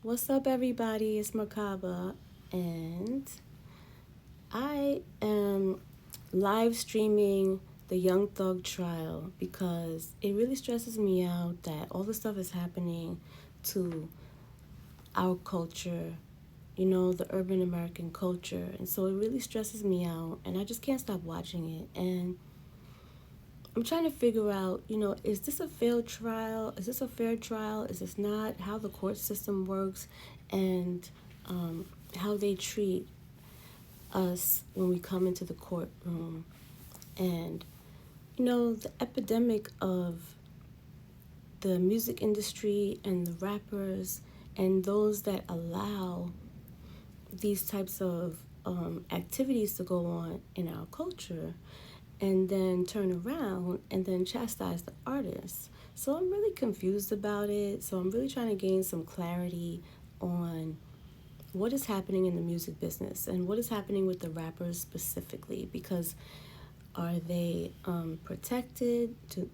What's up, everybody? It's Merkaba, and I am live streaming the Young Thug trial because it really stresses me out that all the stuff is happening to our culture, the urban American culture. And so it really stresses me out, and I just can't stop watching it. And I'm trying to figure out, is this a failed trial? Is this a fair trial? Is this not? How the court system works, and how they treat us when we come into the courtroom. And, the epidemic of the music industry and the rappers and those that allow these types of activities to go on in our culture and then turn around and then chastise the artists. So I'm really confused about it. So I'm really trying to gain some clarity on what is happening in the music business and what is happening with the rappers specifically, because are they protected to,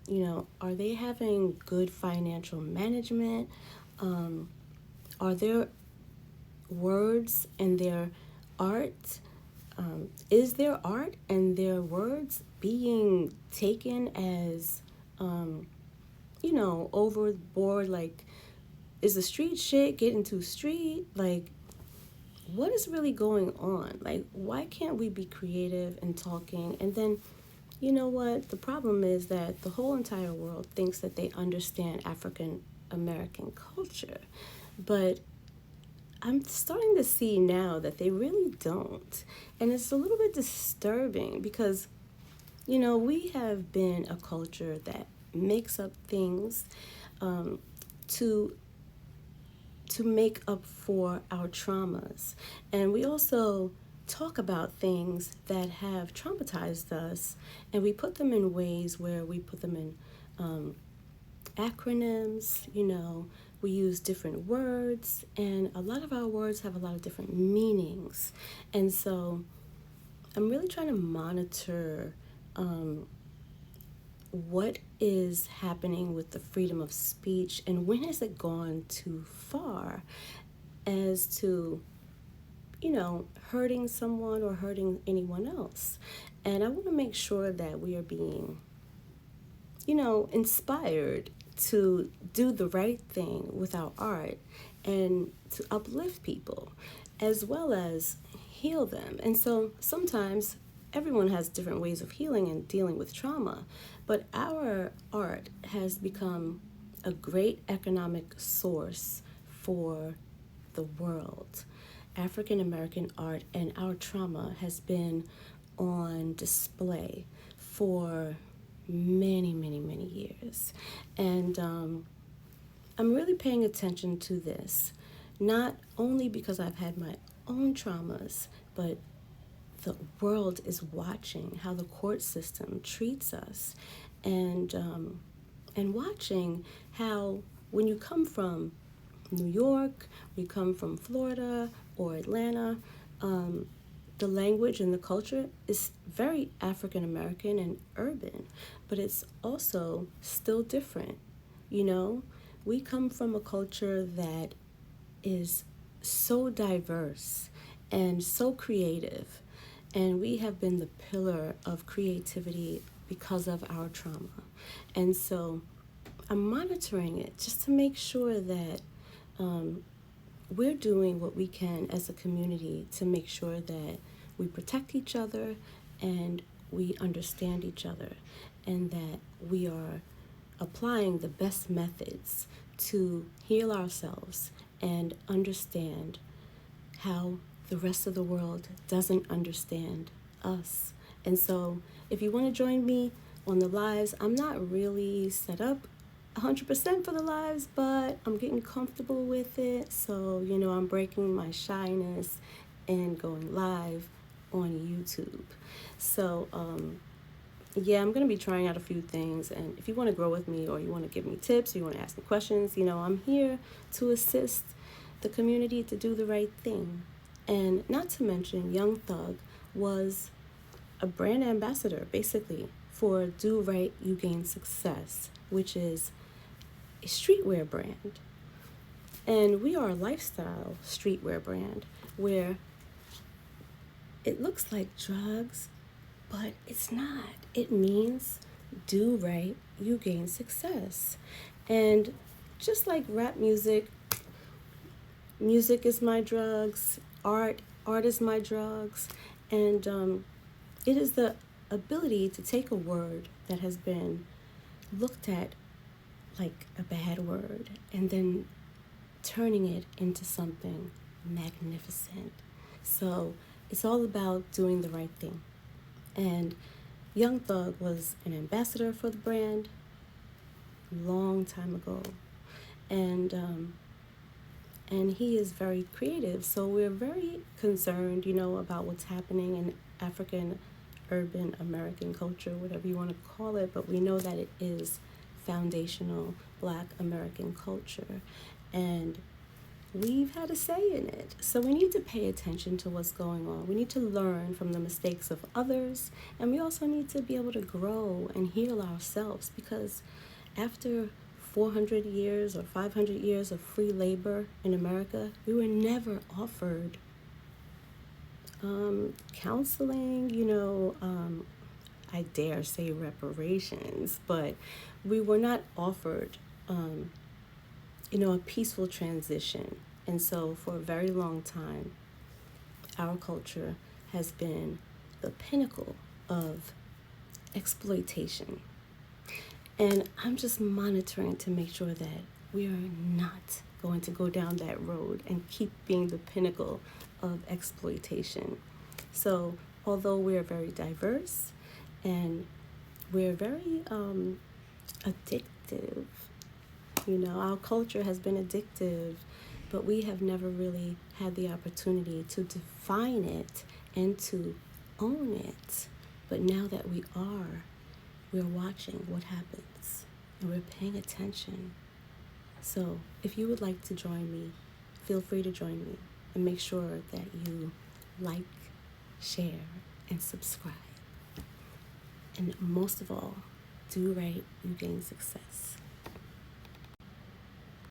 are they having good financial management? Are their words and their art, is their art and their words being taken as, overboard? Like, is the street shit getting too street? Like, what is really going on? Like, why can't we be creative and talking? And then, you know what? The problem is that the whole entire world thinks that they understand African American culture. But I'm starting to see now that they really don't. And it's a little bit disturbing because, we have been a culture that makes up things to make up for our traumas. And we also talk about things that have traumatized us, and we put them in ways where we put them in acronyms. We use different words, and a lot of our words have a lot of different meanings. And so I'm really trying to monitor what is happening with the freedom of speech, and when has it gone too far as to, hurting someone or hurting anyone else. And I want to make sure that we are being, inspired to do the right thing with our art and to uplift people as well as heal them. And so sometimes everyone has different ways of healing and dealing with trauma, but our art has become a great economic source for the world. African American art and our trauma has been on display for many, many, many years. And I'm really paying attention to this, not only because I've had my own traumas, but the world is watching how the court system treats us, and watching how when you come from New York, we come from Florida or Atlanta, the language and the culture is very African American and urban, but it's also still different. We come from a culture that is so diverse and so creative, and we have been the pillar of creativity because of our trauma. And so I'm monitoring it just to make sure that we're doing what we can as a community to make sure that we protect each other and we understand each other, and that we are applying the best methods to heal ourselves and understand how the rest of the world doesn't understand us. And so if you want to join me on the lives, I'm not really set up 100% for the lives, but I'm getting comfortable with it. So, I'm breaking my shyness and going live on YouTube. So, yeah, I'm going to be trying out a few things. And if you want to grow with me, or you want to give me tips, or you want to ask me questions, I'm here to assist the community to do the right thing. And not to mention, Young Thug was a brand ambassador, basically, for Do Right, You Gain Success, which is a streetwear brand. And we are a lifestyle streetwear brand where it looks like drugs, but it's not. It means do right, you gain success. And just like rap music, music is my drugs, art is my drugs, and it is the ability to take a word that has been looked at like a bad word and then turning it into something magnificent. So it's all about doing the right thing. And Young Thug was an ambassador for the brand long time ago, and he is very creative. So we're very concerned, about what's happening in African urban American culture, whatever you want to call it, but we know that it is foundational Black American culture, and we've had a say in it. So we need to pay attention to what's going on. We need to learn from the mistakes of others, and we also need to be able to grow and heal ourselves, because after 400 years or 500 years of free labor in America, we were never offered counseling, I dare say reparations, but we were not offered a peaceful transition. And so for a very long time, our culture has been the pinnacle of exploitation. And I'm just monitoring to make sure that we are not going to go down that road and keep being the pinnacle of exploitation. So although we're very diverse and we're very addictive, our culture has been addictive, but we have never really had the opportunity to define it and to own it. But now that we are, we're watching what happens and we're paying attention. So if you would like to join me, feel free to join me, and make sure that you like, share, and subscribe. And most of all, do right, you gain success.